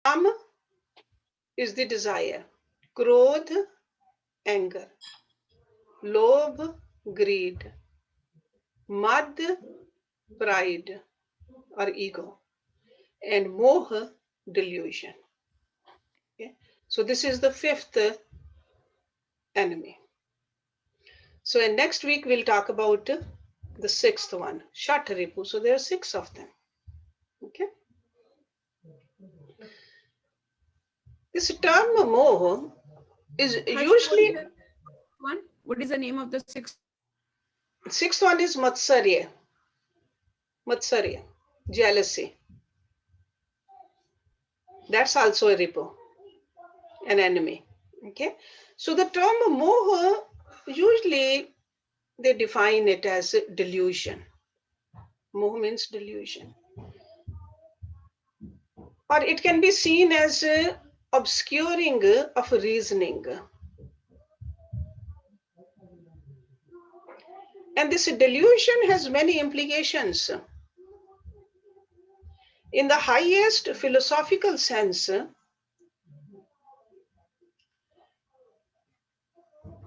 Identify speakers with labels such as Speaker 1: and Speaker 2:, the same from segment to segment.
Speaker 1: Kam is the desire. Krodha, anger. Lobha, greed. Madh, pride or ego. And Moha, delusion. Okay? So this is the fifth enemy. So in next week, we'll talk about the sixth one, Shat Ripu. So there are 6 of them. Okay. This term Moha is usually.
Speaker 2: What is the name of the sixth?
Speaker 1: Sixth one is Matsarya. Matsarya, jealousy. That's also a Ripu, an enemy. Okay. So the term Moha, usually they define it as delusion. Moha means delusion. Or it can be seen as obscuring of reasoning. And this delusion has many implications. In the highest philosophical sense,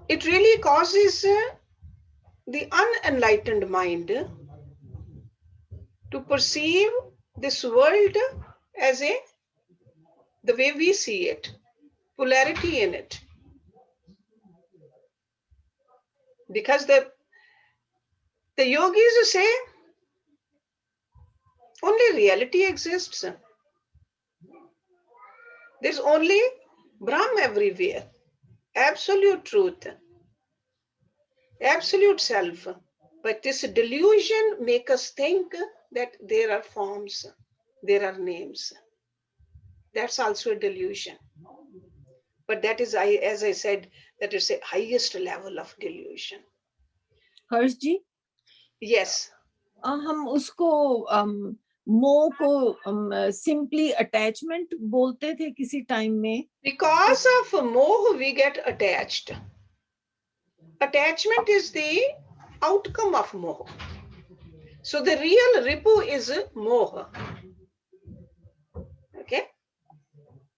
Speaker 1: it really causes the unenlightened mind to perceive this world as the way we see it, polarity in it. Because the yogis say only reality exists. There's only Brahm everywhere, absolute truth, absolute self. But this delusion makes us think that there are forms, there are names. That's also a delusion. But that is, as I said, that is the highest level of delusion.
Speaker 3: Harsh ji,
Speaker 1: Yes.
Speaker 3: हम उसको मोह को simply attachment बोलते थे किसी time में.
Speaker 1: Because of moh, we get attached. Attachment is the outcome of moh. So the real Ripu is moh. Okay.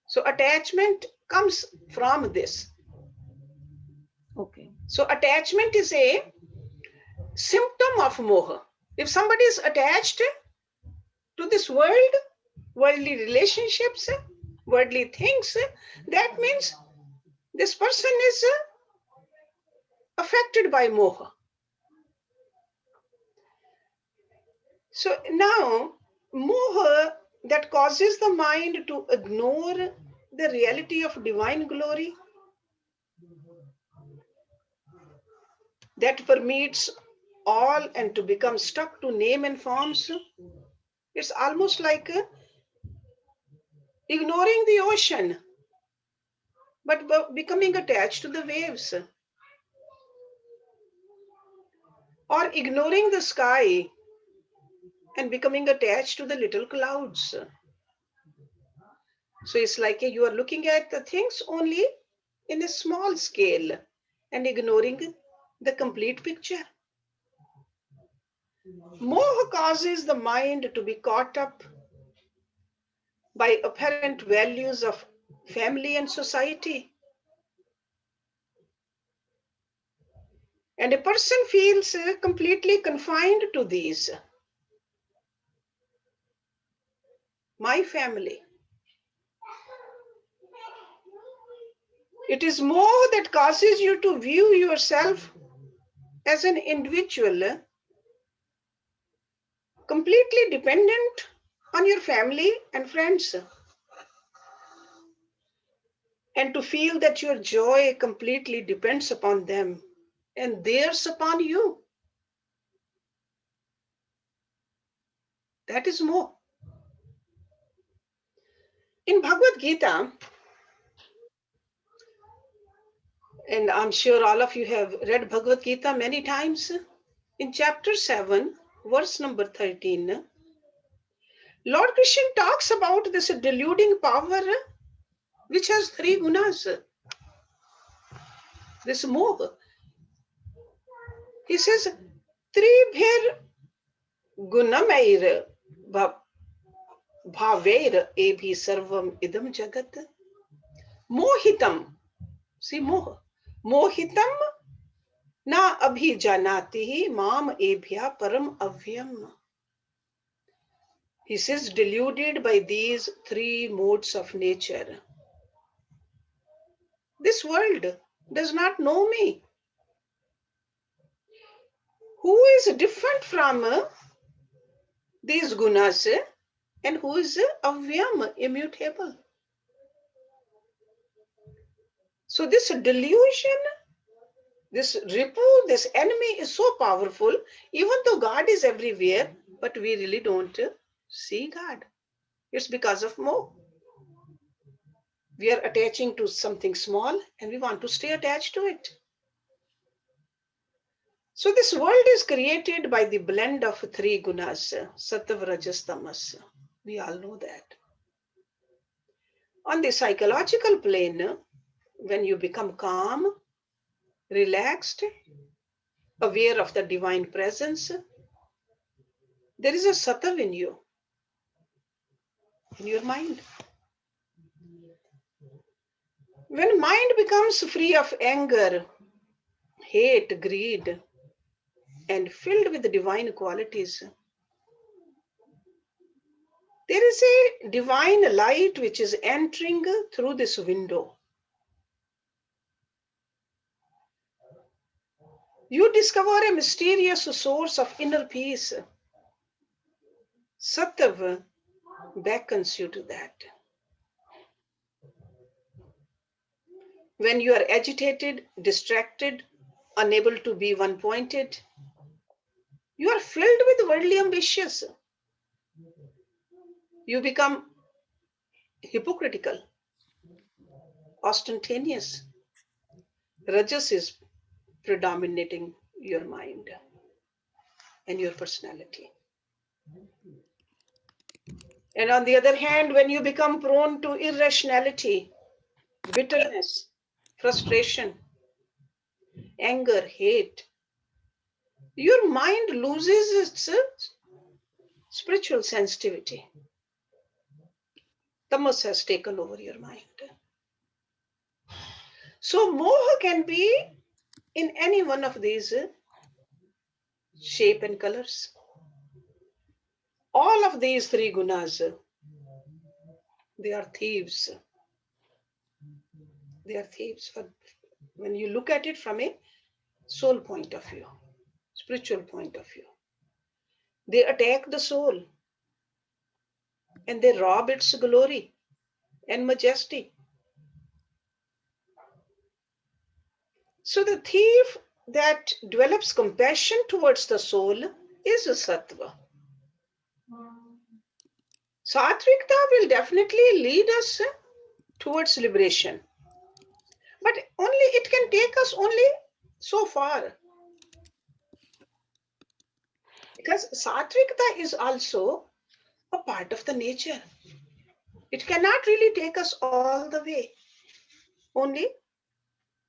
Speaker 1: So attachment comes from this.
Speaker 3: Okay.
Speaker 1: So attachment is a symptom of moha. If somebody is attached to this world, worldly relationships, worldly things, that means this person is affected by moha. So now, moha that causes the mind to ignore the reality of divine glory, that permeates all and to become stuck to name and forms. It's almost like ignoring the ocean, but becoming attached to the waves. Or ignoring the sky and becoming attached to the little clouds. So it's like you are looking at the things only in a small scale and ignoring the complete picture. Moha causes the mind to be caught up by apparent values of family and society. And a person feels completely confined to these. My family. It is more that causes you to view yourself as an individual, completely dependent on your family and friends. And to feel that your joy completely depends upon them and theirs upon you. That is more. In Bhagavad Gita, and I'm sure all of you have read Bhagavad Gita many times, in chapter 7, verse number 13, Lord Krishna talks about this deluding power which has 3 gunas. This moha. He says, Tribhir gunamair bhav. Bhaver ebhi sarvam idam jagat. Mohitam. See, moha. Mohitam na abhi janati mam ebhya param avyam. He says, deluded by these three modes of nature. This world does not know me. Who is different from these gunas and who is avyam, immutable? So this delusion, this Ripu, this enemy is so powerful, even though God is everywhere, but we really don't see God. It's because of Moha. We are attaching to something small and we want to stay attached to it. So this world is created by the blend of three gunas, Sattva, Rajas, Tamas. We all know that. On the psychological plane, when you become calm, relaxed, aware of the divine presence, there is a Sattva in you, in your mind. When mind becomes free of anger, hate, greed, and filled with divine qualities, there is a divine light which is entering through this window. You discover a mysterious source of inner peace. Sattva beckons you to that. When you are agitated, distracted, unable to be one-pointed, you are filled with worldly ambitions. You become hypocritical, ostentatious. Rajas is predominating your mind and your personality. And on the other hand, when you become prone to irrationality, bitterness, frustration, anger, hate, your mind loses its spiritual sensitivity. Tamas has taken over your mind. So Moha can be in any one of these shape and colors. All of these three gunas, they are thieves. They are thieves. When you look at it from a soul point of view, spiritual point of view, they attack the soul and they rob its glory and majesty. So the thief that develops compassion towards the soul is a sattva. Satvikta will definitely lead us towards liberation. But only it can take us only so far. Because Satvikta is also a part of the nature. It cannot really take us all the way. Only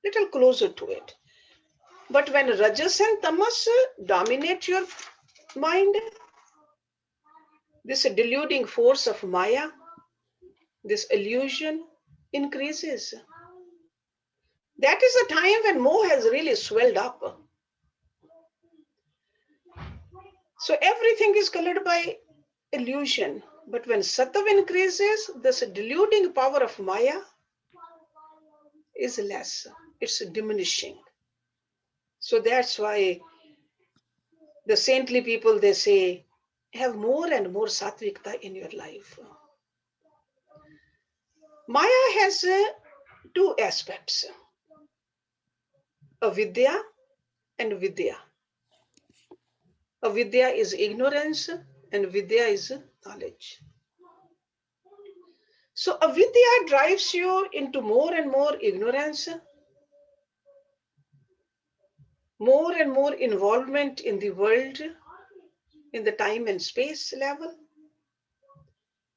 Speaker 1: little closer to it. But when Rajas and Tamas dominate your mind, this deluding force of Maya, this illusion increases. That is the time when Moha has really swelled up. So everything is colored by illusion. But when Sattva increases, this deluding power of Maya is less. It's diminishing. So that's why the saintly people, they say, have more and more Sattvikta in your life. Maya has two aspects, avidya and vidya. Avidya is ignorance and vidya is knowledge. So avidya drives you into more and more ignorance, more and more involvement in the world, in the time and space level.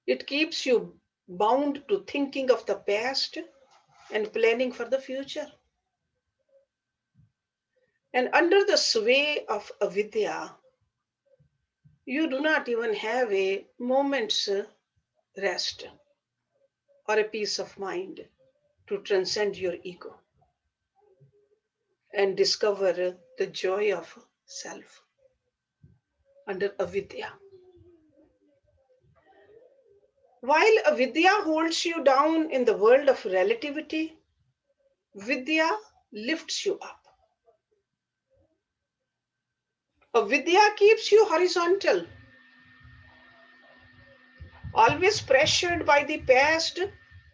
Speaker 1: It keeps you bound to thinking of the past and planning for the future. And under the sway of avidya, you do not even have a moment's rest or a peace of mind to transcend your ego and discover the joy of self under avidya. While avidya holds you down in the world of relativity, vidya lifts you up. Avidya keeps you horizontal, always pressured by the past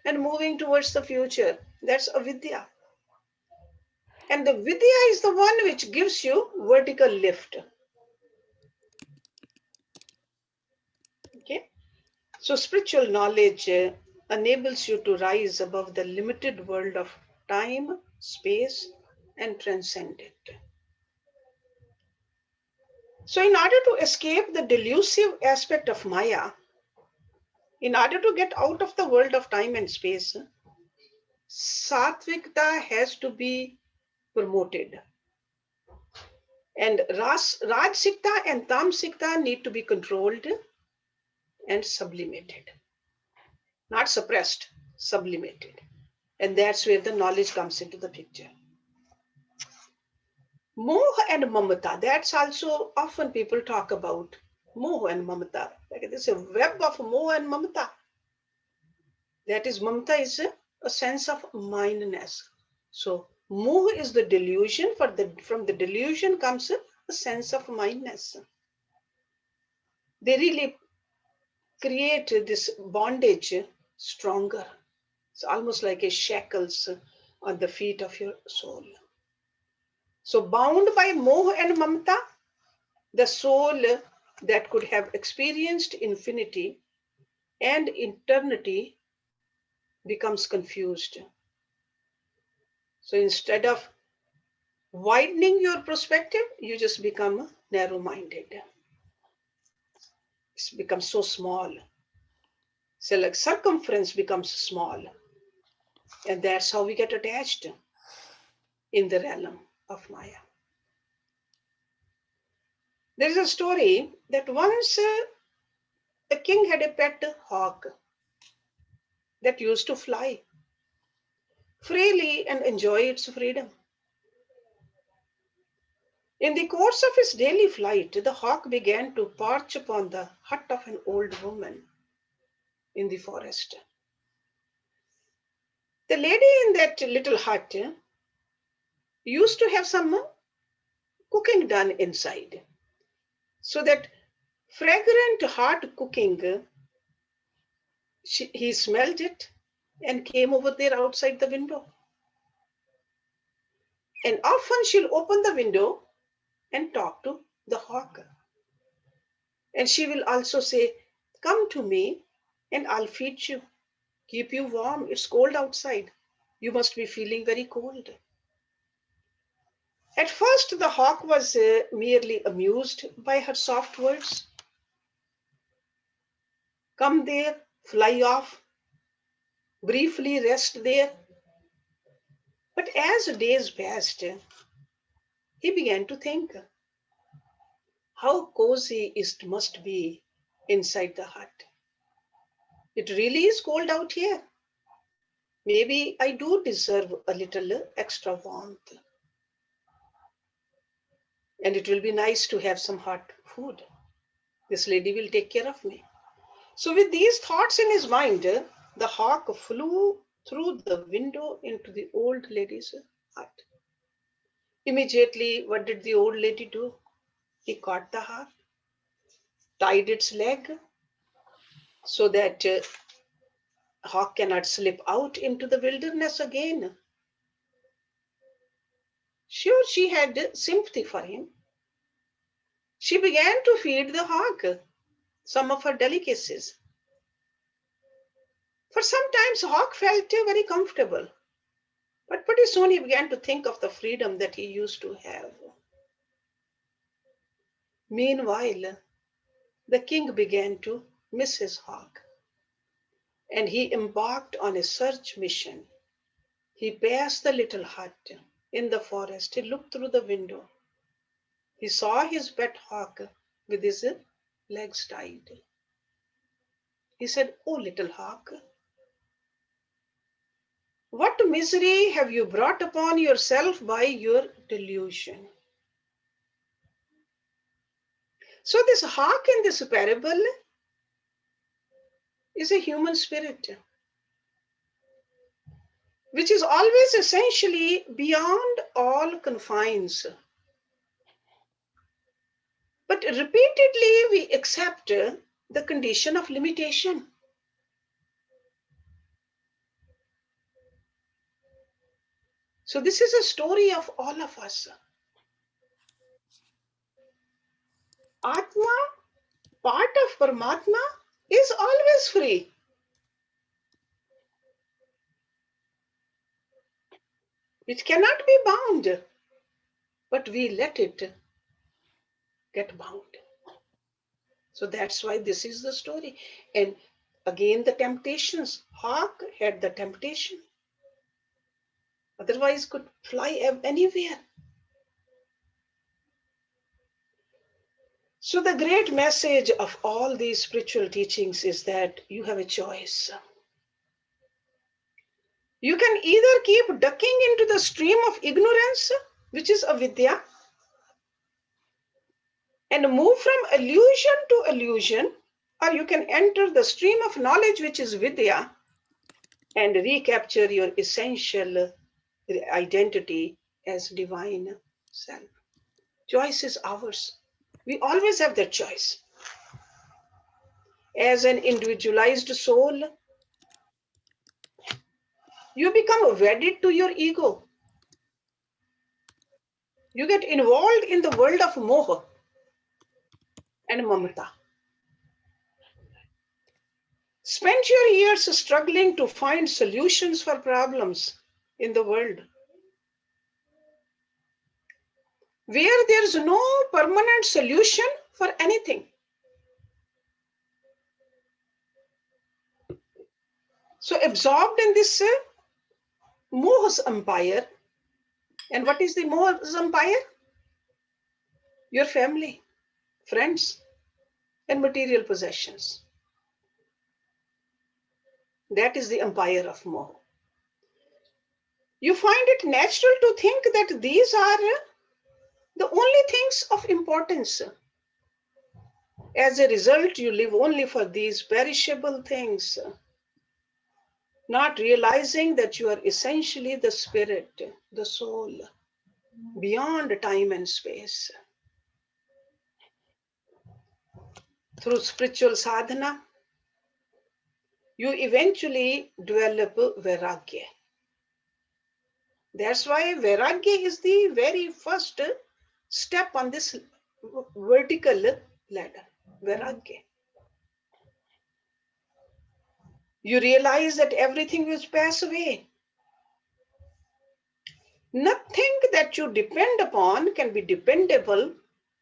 Speaker 1: and moving towards the future. That's avidya. And the vidya is the one which gives you vertical lift. Okay? So spiritual knowledge enables you to rise above the limited world of time, space, and transcend it. So in order to escape the delusive aspect of Maya, in order to get out of the world of time and space, Satvikta has to be promoted. And Rajsikta and Tamsikta need to be controlled and sublimated. Not suppressed, sublimated. And that's where the knowledge comes into the picture. Moha and Mamata, that's also often people talk about Moha and Mamata. Like there's a web of Moha and Mamata. That is, Mamata is a sense of mindness. So Moha is the delusion. From the delusion comes a sense of mindness. They really create this bondage stronger. It's almost like a shackles on the feet of your soul. So bound by Moha and Mamata, the soul that could have experienced infinity and eternity becomes confused. So instead of widening your perspective, you just become narrow-minded. It becomes so small. So like circumference becomes small. And that's how we get attached in the realm of Maya. There is a story that once a king had a pet hawk that used to fly freely and enjoy its freedom. In the course of his daily flight, the hawk began to perch upon the hut of an old woman in the forest. The lady in that little hut used to have some cooking done inside. So that fragrant hot cooking, he smelled it and came over there outside the window. And often she'll open the window and talk to the hawk. And she will also say, "Come to me and I'll feed you, keep you warm. It's cold outside. You must be feeling very cold." At first, the hawk was merely amused by her soft words. Come there, fly off, briefly rest there. But as days passed, he began to think how cozy it must be inside the hut. It really is cold out here. Maybe I do deserve a little extra warmth. And it will be nice to have some hot food. This lady will take care of me. So, with these thoughts in his mind, the hawk flew through the window into the old lady's hut. Immediately, what did the old lady do? He caught the hawk, tied its leg so that hawk cannot slip out into the wilderness again. Sure, she had sympathy for him. She began to feed the hawk some of her delicacies. For sometimes Hawk felt very comfortable, but pretty soon he began to think of the freedom that he used to have. Meanwhile, the king began to miss his hawk, and he embarked on a search mission. He passed the little hut in the forest. He looked through the window. He saw his pet hawk with his legs tied. He said, "Oh, little hawk, what misery have you brought upon yourself by your delusion?" So this hawk in this parable is a human spirit, which is always essentially beyond all confines. But repeatedly we accept the condition of limitation. So this is a story of all of us. Atma, part of Paramatma, is always free. It cannot be bound, but we let it get bound. So that's why this is the story. And again, the temptations. Hawk had the temptation. Otherwise, could fly anywhere. So the great message of all these spiritual teachings is that you have a choice. You can either keep ducking into the stream of ignorance, which is avidya, and move from illusion to illusion, or you can enter the stream of knowledge, which is vidya, and recapture your essential identity as divine self. Choice is ours. We always have that choice. As an individualized soul, you become wedded to your ego. You get involved in the world of Moha and Mamata. Spend your years struggling to find solutions for problems in the world where there's no permanent solution for anything. So absorbed in this Moha's empire. And what is the Moha's empire? Your family, friends, and material possessions. That is the empire of Moha. You find it natural to think that these are the only things of importance. As a result, you live only for these perishable things, not realizing that you are essentially the spirit, the soul, beyond time and space. Through spiritual sadhana, you eventually develop vairagya. That's why vairagya is the very first step on this vertical ladder. Vairagya. You realize that everything will pass away. Nothing that you depend upon can be dependable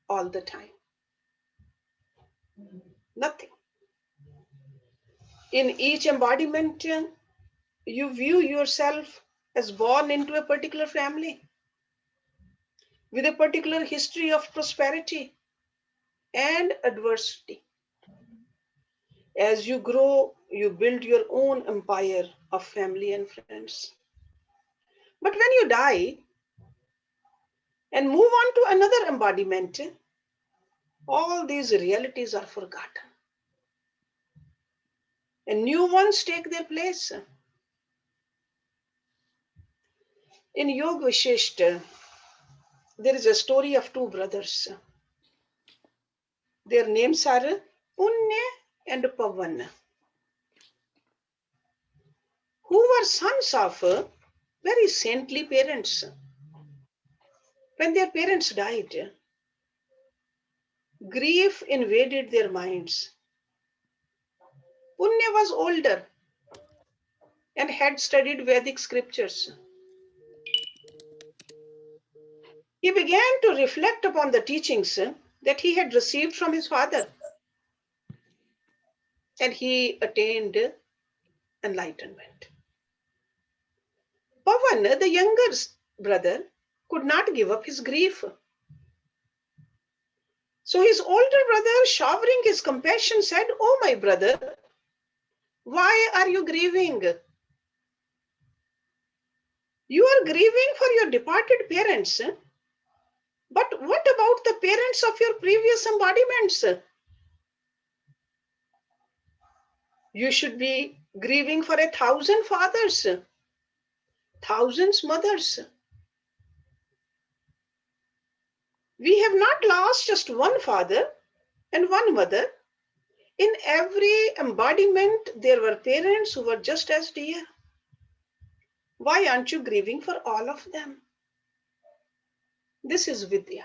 Speaker 1: all the time. Nothing. In each embodiment, you view yourself as born into a particular family with a particular history of prosperity and adversity. As you grow, you build your own empire of family and friends. But when you die and move on to another embodiment, all these realities are forgotten. And new ones take their place. In Yoga Vishishta, there is a story of two brothers. Their names are Punya and Pavan, who were sons of very saintly parents. When their parents died, grief invaded their minds. Punya was older and had studied Vedic scriptures. He began to reflect upon the teachings that he had received from his father, and he attained enlightenment. Pavan, the younger brother, could not give up his grief. So his older brother, showering his compassion, said, "Oh, my brother, Why are you grieving? You are grieving for your departed parents. But what about the parents of your previous embodiments? You should be grieving for 1,000 fathers, thousands mothers. We have not lost just one father and one mother. In every embodiment, there were parents who were just as dear. Why aren't you grieving for all of them? This is Vidya.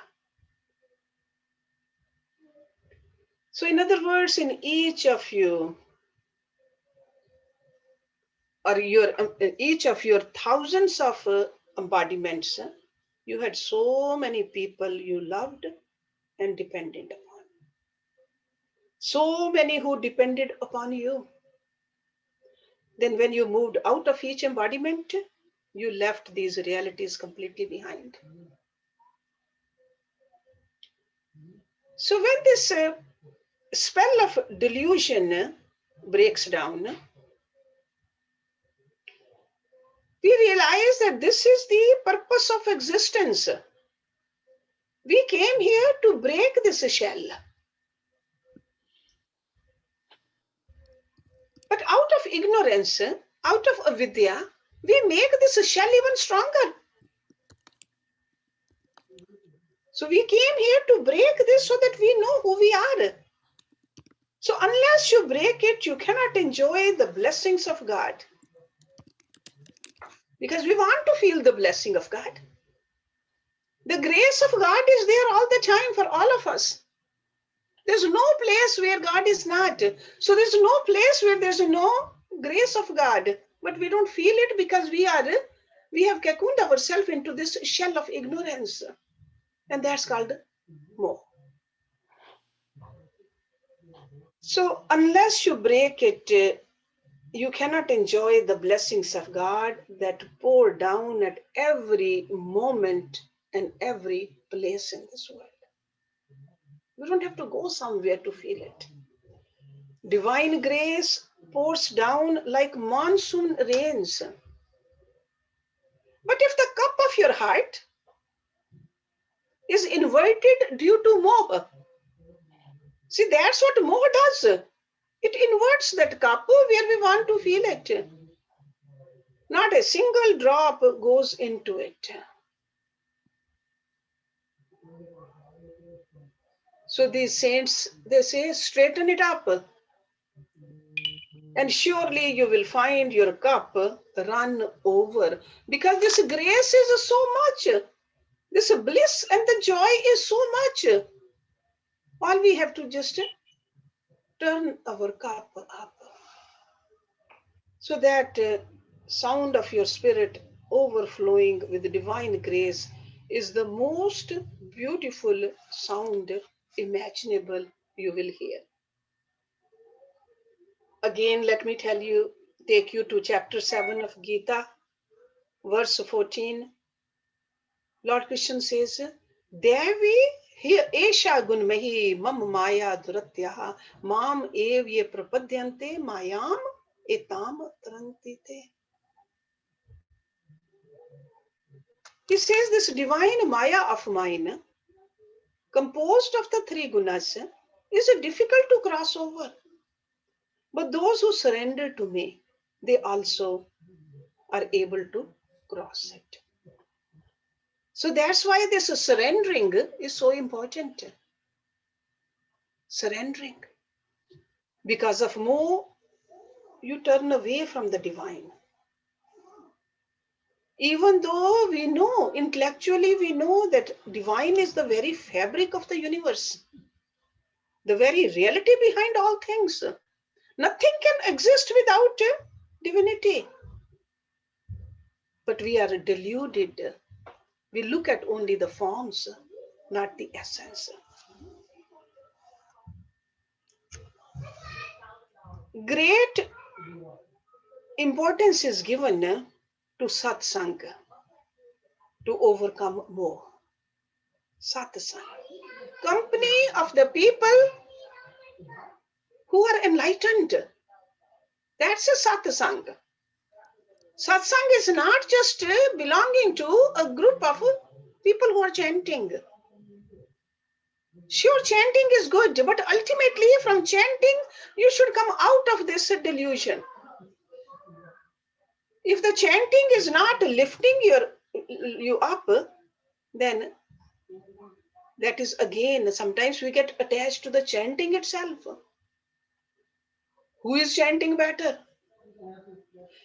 Speaker 1: So, in other words, in each of you, or each of your thousands of embodiments, you had so many people you loved and depended upon. So many who depended upon you. Then when you moved out of each embodiment, you left these realities completely behind. So when this spell of delusion breaks down, we realize that this is the purpose of existence. We came here to break this shell. But out of ignorance, out of avidya, we make this shell even stronger. So we came here to break this so that we know who we are. So unless you break it, you cannot enjoy the blessings of God. Because we want to feel the blessing of God. The grace of God is there all the time for all of us. There's no place where God is not. So there's no place where there's no grace of God. But we don't feel it because we have cocooned ourselves into this shell of ignorance. And that's called Moha. So unless you break it, you cannot enjoy the blessings of God that pour down at every moment and every place in this world. You don't have to go somewhere to feel it. Divine grace pours down like monsoon rains. But if the cup of your heart is inverted due to Moha, see, that's what Moha does. It inverts that cup where we want to feel it. Not a single drop goes into it. So these saints, they say, straighten it up. And surely you will find your cup run over. Because this grace is so much. This bliss and the joy is so much. All we have to just turn our cup up. So that sound of your spirit overflowing with divine grace is the most beautiful sound imaginable you will hear. Again, let me take you to chapter 7 of Gita, verse 14. Lord Krishna says, Devi esha gunmehi mam maya duratyaha mam ev ye prapadyante mayam etam trantite. He says this divine maya of mine, composed of the three gunas, is difficult to cross over. But those who surrender to me, they also are able to cross it. So that's why this surrendering is so important. Surrendering. Because of more, you turn away from the divine. Even though we know, intellectually we know that divine is the very fabric of the universe, the very reality behind all things. Nothing can exist without divinity. But we are deluded. We look at only the forms, not the essence. Great importance is given to satsang to overcome Moha. Satsang. Company of the people who are enlightened. That's a satsang. Satsang is not just belonging to a group of people who are chanting. Sure, chanting is good, but ultimately from chanting, you should come out of this delusion. If the chanting is not lifting you up, then that is again, sometimes we get attached to the chanting itself. Who is chanting better?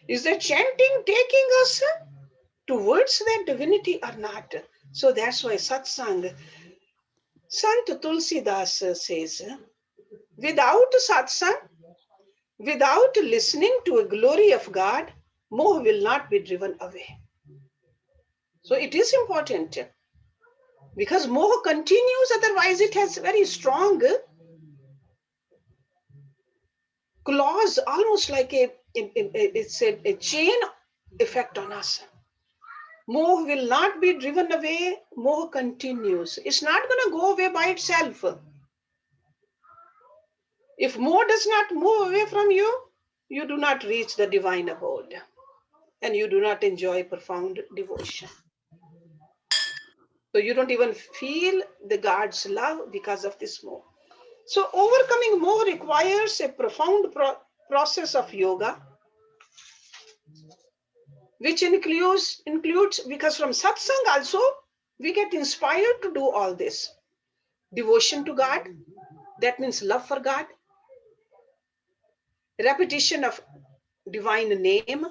Speaker 1: Is the chanting taking us towards that divinity or not? So that's why satsang, Sant Tulsidas says, without satsang, without listening to a glory of God, Moha will not be driven away. So it is important because Moha continues, otherwise it has very strong clause, almost like it's a chain effect on us. Moha will not be driven away, Moha continues. It's not going to go away by itself. If Moha does not move away from you, you do not reach the divine abode and you do not enjoy profound devotion. So you don't even feel the God's love because of this Moha. So overcoming Moha requires a profound process of yoga, which includes because from satsang also we get inspired to do all this. Devotion to God, that means love for God. Repetition of divine name,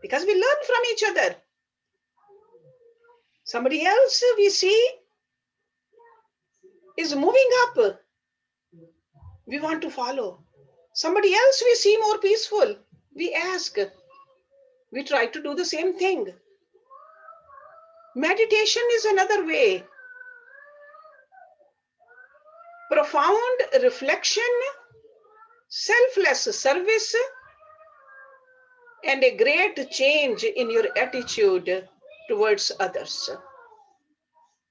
Speaker 1: because we learn from each other. Somebody else we see is moving up, we want to follow. Somebody else we see more peaceful, we ask, we try to do the same thing. Meditation is another way. Profound reflection, selfless service, and a great change in your attitude towards others.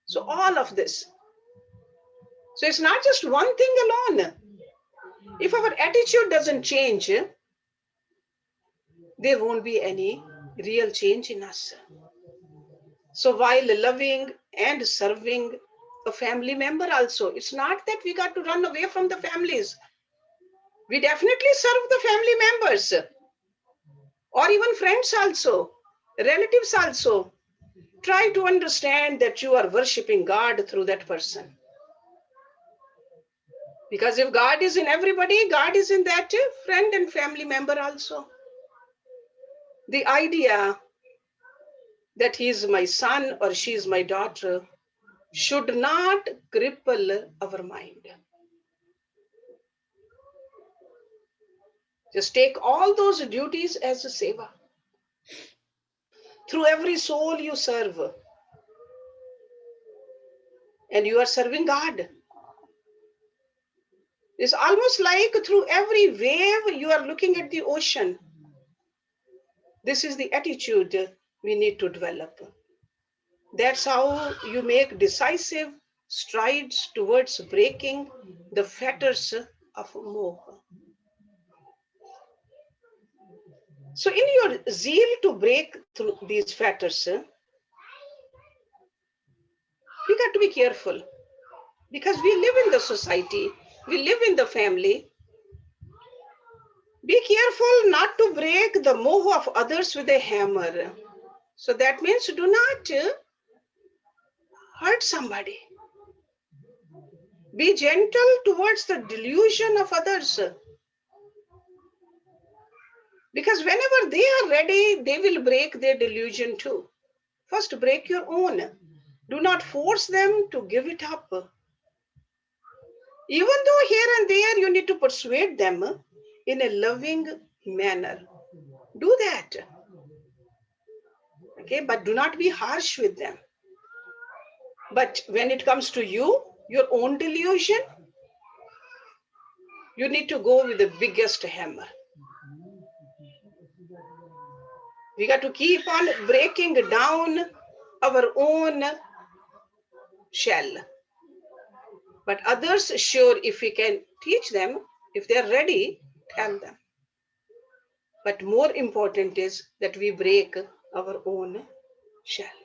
Speaker 1: So all of this. So it's not just one thing alone. If our attitude doesn't change, there won't be any real change in us. So while loving and serving a family member also, it's not that we got to run away from the families. We definitely serve the family members or even friends also, relatives also. Try to understand that you are worshiping God through that person. Because if God is in everybody, God is in that friend and family member also. The idea that he is my son or she is my daughter should not cripple our mind. Just take all those duties as a seva. Through every soul you serve, and you are serving God. It's almost like through every wave you are looking at the ocean. This is the attitude we need to develop. That's how you make decisive strides towards breaking the fetters of Moha. So in your zeal to break through these fetters, we got to be careful because we live in the society, we live in the family. Be careful not to break the moha of others with a hammer. So that means do not hurt somebody. Be gentle towards the delusion of others. Because whenever they are ready, they will break their delusion too. First, break your own. Do not force them to give it up. Even though here and there you need to persuade them in a loving manner. Do that. Okay, but do not be harsh with them. But when it comes to you, your own delusion, you need to go with the biggest hammer. We got to keep on breaking down our own shell. But others, sure, if we can teach them, if they're ready, tell them. But more important is that we break our own shell.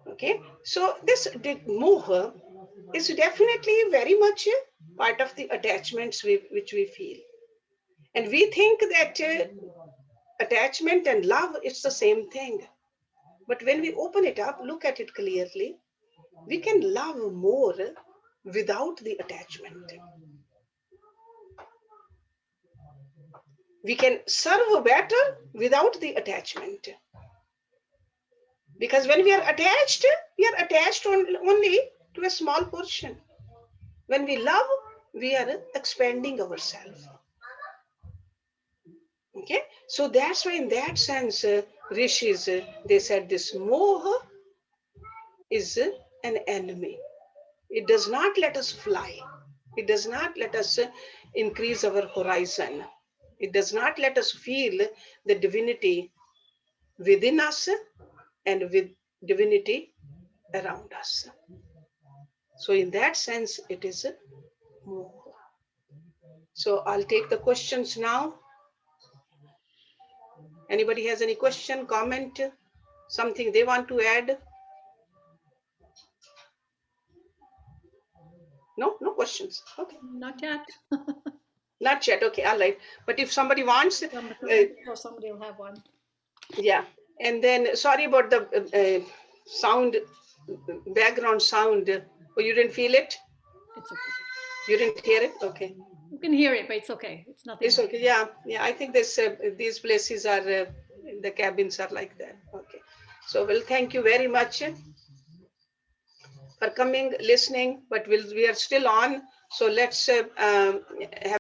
Speaker 1: Okay, so this moha is definitely very much a part of the attachments which we feel. And we think that attachment and love is the same thing. But when we open it up, look at it clearly, we can love more without the attachment. We can serve better without the attachment. Because when we are attached only to a small portion. When we love, we are expanding ourselves. Okay, so that's why in that sense, rishis, they said this moha is an enemy. It does not let us fly. It does not let us increase our horizon. It does not let us feel the divinity within us and with divinity around us. So in that sense, it is moha. So I'll take the questions now. Anybody has any question, comment, something they want to add? No questions. Okay.
Speaker 4: Not yet.
Speaker 1: Not yet. Okay, all right. But if somebody wants,
Speaker 4: Somebody will have one.
Speaker 1: yeah. And then sorry about the sound, background sound. Oh, you didn't feel it?
Speaker 4: It's okay.
Speaker 1: You didn't hear it? Okay.
Speaker 4: You can hear it, but it's okay. It's nothing.
Speaker 1: It's okay. Yeah. I think this these places are the cabins are like that. Okay. So well, thank you very much for coming, listening. But we are still on. So let's have